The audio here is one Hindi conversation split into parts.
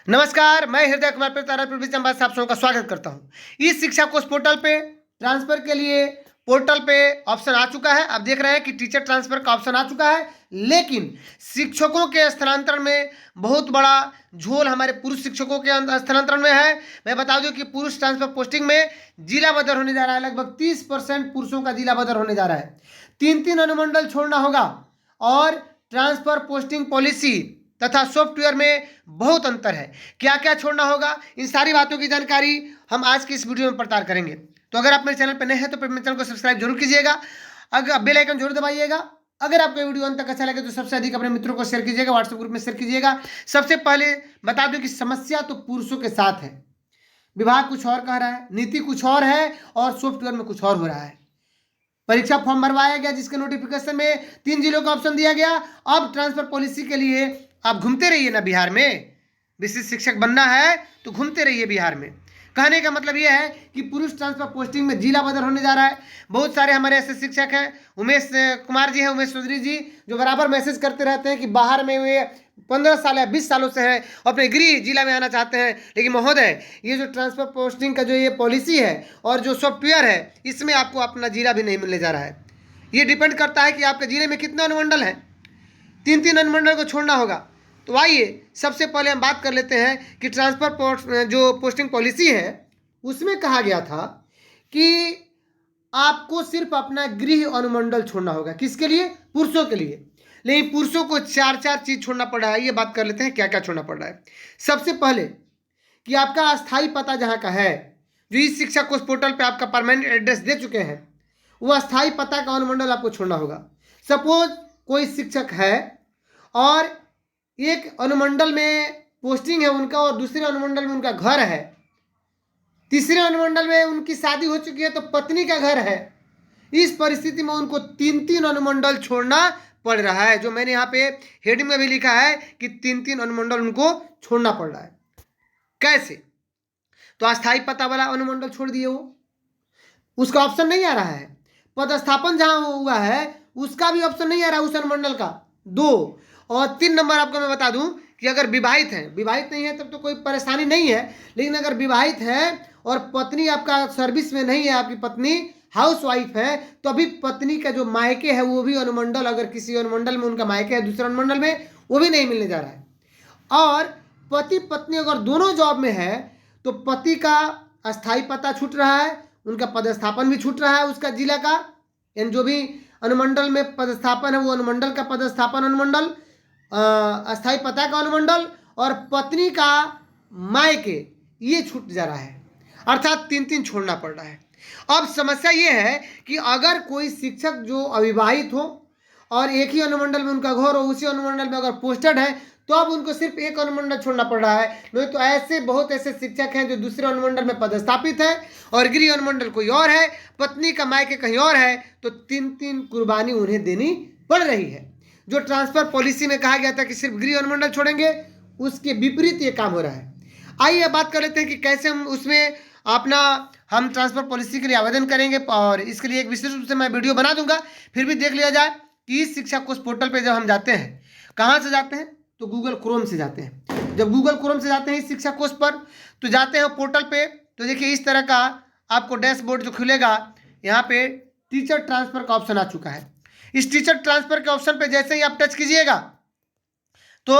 नमस्कार, मैं हृदय कुमार प्रतारपुर आप सबों का स्वागत करता हूं। इस शिक्षा कोष पोर्टल पे ट्रांसफर के लिए पोर्टल पे ऑप्शन आ चुका है। आप देख रहे हैं कि टीचर ट्रांसफर का ऑप्शन आ चुका है, लेकिन शिक्षकों के स्थानांतरण में बहुत बड़ा झोल हमारे पुरुष शिक्षकों के स्थानांतरण में है। मैं बता दूं कि पुरुष ट्रांसफर पोस्टिंग में जिला बदल होने जा रहा है। लगभग 30% पुरुषों का जिला बदल होने जा रहा है। 3 अनुमंडल छोड़ना होगा और ट्रांसफर पोस्टिंग पॉलिसी तथा सॉफ्टवेयर में बहुत अंतर है। क्या क्या छोड़ना होगा, इन सारी बातों की जानकारी हम आज की इस वीडियो में प्रचार करेंगे। तो अगर आप मेरे चैनल पर नए हैं तो मेरे चैनल को सब्सक्राइब जरूर कीजिएगा, अगर बेल आइकन जरूर दबाइएगा। अगर आपको वीडियो अंत तक अच्छा लगे तो सबसे अधिक अपने मित्रों को शेयर कीजिएगा, व्हाट्सएप ग्रुप में शेयर कीजिएगा। सबसे पहले बता दूं कि समस्या तो पुरुषों के साथ है। विभाग कुछ और कह रहा है, नीति कुछ और है और सॉफ्टवेयर में कुछ और हो रहा है। परीक्षा फॉर्म भरवाया गया जिसके नोटिफिकेशन में 3 जिलों का ऑप्शन दिया गया। अब ट्रांसफर पॉलिसी के लिए आप घूमते रहिए ना बिहार में। विशिष्ट शिक्षक बनना है तो घूमते रहिए बिहार में। कहने का मतलब यह है कि पुरुष ट्रांसफर पोस्टिंग में जिला बदल होने जा रहा है। बहुत सारे हमारे ऐसे शिक्षक हैं, उमेश कुमार जी हैं, उमेश चौधरी जी, जो बराबर मैसेज करते रहते हैं कि बाहर में वे 15 साल या 20 सालों से हैं, अपने गृह जिला में आना चाहते हैं। लेकिन महोदय, ये जो ट्रांसफर पोस्टिंग का जो ये पॉलिसी है और जो सॉफ्टवेयर है, इसमें आपको अपना जिला भी नहीं मिलने जा रहा है। ये डिपेंड करता है कि आपके जिले में कितने अनुमंडल हैं। 3 अनुमंडल को छोड़ना होगा। तो आइए सबसे पहले हम बात कर लेते हैं कि ट्रांसफर जो पोस्टिंग पॉलिसी है उसमें कहा गया था कि आपको सिर्फ अपना गृह अनुमंडल छोड़ना होगा। किसके लिए? पुरुषों के लिए। लेकिन पुरुषों को 4 चीज छोड़ना पड़ रहा है। ये बात कर लेते हैं क्या क्या छोड़ना पड़ रहा है। सबसे पहले कि आपका अस्थाई पता जहां का है, जो इस शिक्षा कोष पोर्टल पे आपका परमानेंट एड्रेस दे चुके हैं, वो अस्थाई पता का अनुमंडल आपको छोड़ना होगा। सपोज कोई शिक्षक है और एक अनुमंडल में पोस्टिंग है उनका और दूसरे अनुमंडल में उनका घर है, तीसरे अनुमंडल में उनकी शादी हो चुकी है तो पत्नी का घर है। इस परिस्थिति में उनको 3 अनुमंडल छोड़ना पड़ रहा है। जो मैंने यहाँ पे हेडिंग में भी लिखा है कि 3 अनुमंडल उनको छोड़ना पड़ रहा है। कैसे? तो अस्थाई पता वाला अनुमंडल छोड़ दिए, वो उसका ऑप्शन नहीं आ रहा है। पदस्थापन जहां हुआ है उसका भी ऑप्शन नहीं आ रहा है उस अनुमंडल का। 2 और 3 नंबर आपको मैं बता दूं कि अगर विवाहित हैं, विवाहित नहीं है तब तो कोई परेशानी नहीं है, लेकिन अगर विवाहित है और पत्नी आपका सर्विस में नहीं है, आपकी पत्नी हाउस वाइफ है, तो अभी पत्नी का जो मायके है वो भी अनुमंडल, अगर किसी अनुमंडल में उनका मायके है दूसरे अनुमंडल में, वो भी नहीं मिलने जा रहा है। और पति पत्नी अगर दोनों जॉब में है तो पति का अस्थाई पता छूट रहा है, उनका पदस्थापन भी छूट रहा है उसका जिला का, यानी जो भी अनुमंडल में पदस्थापन है वो अनुमंडल का पदस्थापन अनुमंडल, अस्थाई पता का अनुमंडल और पत्नी का मायके ये छूट जा रहा है। अर्थात 3 छोड़ना पड़ रहा है। अब समस्या ये है कि अगर कोई शिक्षक जो अविवाहित हो और एक ही अनुमंडल में उनका घर हो, उसी अनुमंडल में अगर पोस्टेड है, तो अब उनको सिर्फ एक अनुमंडल छोड़ना पड़ रहा है। नहीं तो ऐसे बहुत ऐसे शिक्षक हैं जो दूसरे अनुमंडल में पदस्थापित है और गृह अनुमंडल कोई और है, पत्नी का मायके कहीं और है, तो 3 कुर्बानी उन्हें देनी पड़ रही है। जो ट्रांसफर पॉलिसी में कहा गया था कि सिर्फ गृह अनुमंडल छोड़ेंगे, उसके विपरीत ये काम हो रहा है। आइए बात कर लेते हैं कि कैसे हम उसमें हम ट्रांसफर पॉलिसी के लिए आवेदन करेंगे, और इसके लिए एक विशेष रूप से मैं वीडियो बना दूंगा। फिर भी देख लिया जाए कि इस शिक्षा कोष पोर्टल पे जब हम जाते हैं, कहाँ से जाते हैं? तो गूगल क्रोम से जाते हैं। जब गूगल क्रोम से जाते हैं इस शिक्षा कोष पर, तो जाते हैं पोर्टल पे, तो देखिए इस तरह का आपको डैशबोर्ड जो खुलेगा, यहाँ पे टीचर ट्रांसफर का ऑप्शन आ चुका है। इस टीचर ट्रांसफर के ऑप्शन पे जैसे ही आप टच कीजिएगा, तो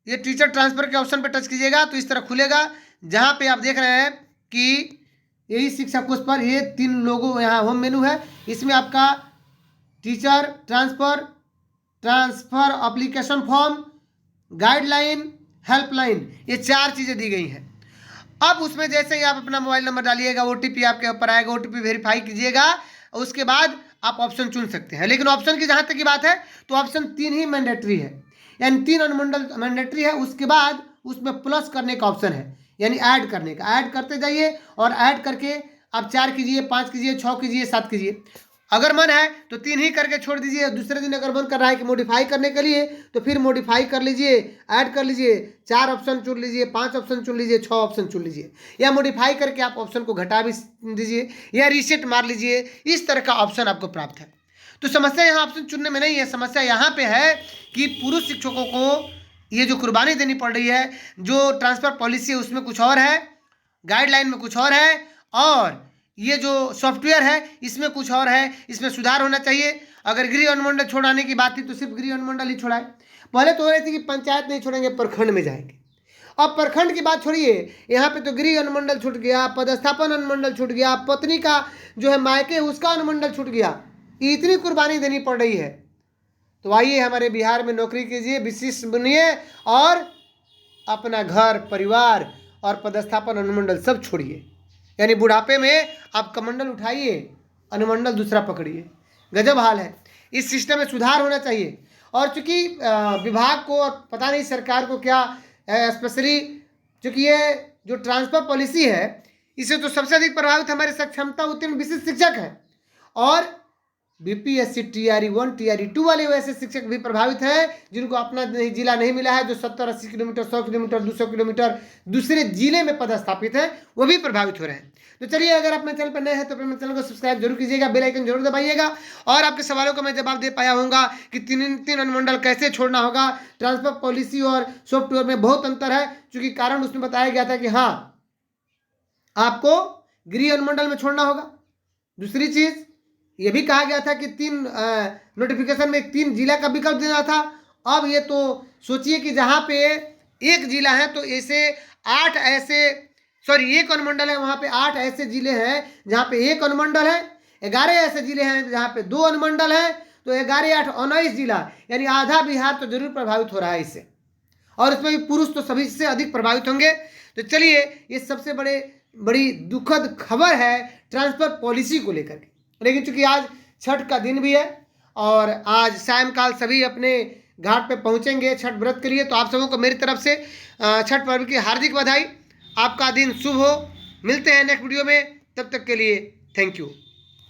ये टीचर ट्रांसफर के ऑप्शन पे टच कीजिएगा तो इस तरह खुलेगा, जहाँ पे आप देख रहे हैं कि यही शिक्षा कोष पर ये 3 लोगों यहाँ होम मेनू है। इसमें आपका teacher transfer, transfer application form, guideline, helpline, ये 4 चीज़ें दी गई हैं। अब उसमें जैसे ही आप अपना मोबाइल नंबर डालिएगा, OTP आपके ऊपर आएगा, OTP वेरीफाई कीजिएगा, उसके बाद आप ऑप्शन चुन सकते हैं। लेकिन ऑप्शन की जहाँ तक की बात है तो ऑप्शन 3 ही मैंडेटरी है, यानी 3 अनुमंडल मैंडेटरी है। उसके बाद उसमें प्लस करने का ऑप्शन है, यानी ऐड करने का। ऐड करते जाइए और ऐड करके आप 4 कीजिए, 5 कीजिए, 6 कीजिए, 7 कीजिए। अगर मन है तो 3 ही करके छोड़ दीजिए। दूसरे दिन अगर मन कर रहा है कि मॉडिफाई करने के लिए, तो फिर मॉडिफाई कर लीजिए, ऐड कर लीजिए, 4 ऑप्शन चुन लीजिए, 5 ऑप्शन चुन लीजिए, 6 ऑप्शन चुन लीजिए, या मॉडिफाई करके आप ऑप्शन को घटा भी दीजिए या रीसेट मार लीजिए। इस तरह का ऑप्शन आपको प्राप्त है। तो समस्या यहाँ ऑप्शन चुनने में नहीं है, समस्या यहाँ पे है कि पुरुष शिक्षकों को ये जो कुर्बानी देनी पड़ रही है, जो ट्रांसफ़र पॉलिसी है उसमें कुछ और है, गाइडलाइन में कुछ और है, और ये जो सॉफ्टवेयर है इसमें कुछ और है, इसमें सुधार होना चाहिए। अगर गृह अनुमंडल छोड़ाने की बात थी तो सिर्फ गृह अनुमंडल ही छोड़ाए। पहले तो हो रही थी कि पंचायत नहीं छोड़ेंगे, प्रखंड में जाएंगे। अब प्रखंड की बात छोड़िए, यहाँ पे तो गृह अनुमंडल छूट गया, पदस्थापन अनुमंडल छूट गया, पत्नी का जो है मायके उसका अनुमंडल छूट गया। इतनी कुर्बानी देनी पड़ रही है। तो आइए हमारे बिहार में नौकरी कीजिए, विशिष्ट बनिए और अपना घर परिवार और पदस्थापन अनुमंडल सब छोड़िए। यानी बुढ़ापे में आप कमंडल उठाइए, अनुमंडल दूसरा पकड़िए। गजब हाल है। इस सिस्टम में सुधार होना चाहिए। और चूंकि विभाग को और पता नहीं सरकार को क्या स्पेशली, चूंकि ये जो ट्रांसफर पॉलिसी है इससे तो सबसे अधिक प्रभावित हमारे सक्षमता उत्तीर्ण विशिष्ट शिक्षक हैं, और बीपीएससी टीआरई 1 टीआरई 2 वाले वैसे शिक्षक भी प्रभावित हैं जिनको अपना जिला नहीं मिला है, जो 70-80 किलोमीटर 100 किलोमीटर 200 किलोमीटर दूसरे जिले में पदस्थापित हैं, वो भी प्रभावित हो रहे हैं। तो चलिए, अगर आप मेरे चैनल पर नए हैं तो अपने चैनल को सब्सक्राइब जरूर कीजिएगा, बेल आइकन जरूर दबाइएगा, और आपके सवालों का मैं जवाब दे पाया होऊंगा कि तीन अनुमंडल कैसे छोड़ना होगा। ट्रांसफर पॉलिसी और सॉफ्टवेयर में बहुत अंतर है, चूंकि कारण उसमें बताया गया था कि हाँ आपको गृह अनुमंडल में छोड़ना होगा। दूसरी चीज ये भी कहा गया था कि 3 नोटिफिकेशन में 3 जिला का विकल्प देना था। अब ये तो सोचिए कि जहाँ पे एक जिला है तो ऐसे 8 ऐसे, सॉरी 1 अनुमंडल है, वहाँ पे 8 ऐसे जिले हैं जहाँ पे 1 अनुमंडल है, 11 ऐसे जिले हैं जहाँ पे 2 अनुमंडल है, तो 11, 8, 19 जिला, यानी आधा बिहार तो जरूर प्रभावित हो रहा है इससे, और इसमें भी पुरुष तो सभी से अधिक प्रभावित होंगे। तो चलिए, ये सबसे बड़ी दुखद खबर है ट्रांसफर पॉलिसी को लेकर के। लेकिन चूंकि आज छठ का दिन भी है और आज सायंकाल सभी अपने घाट पे पहुंचेंगे छठ व्रत के लिए, तो आप सबों को मेरी तरफ से छठ पर्व की हार्दिक बधाई। आपका दिन शुभ हो। मिलते हैं नेक्स्ट वीडियो में, तब तक के लिए थैंक यू।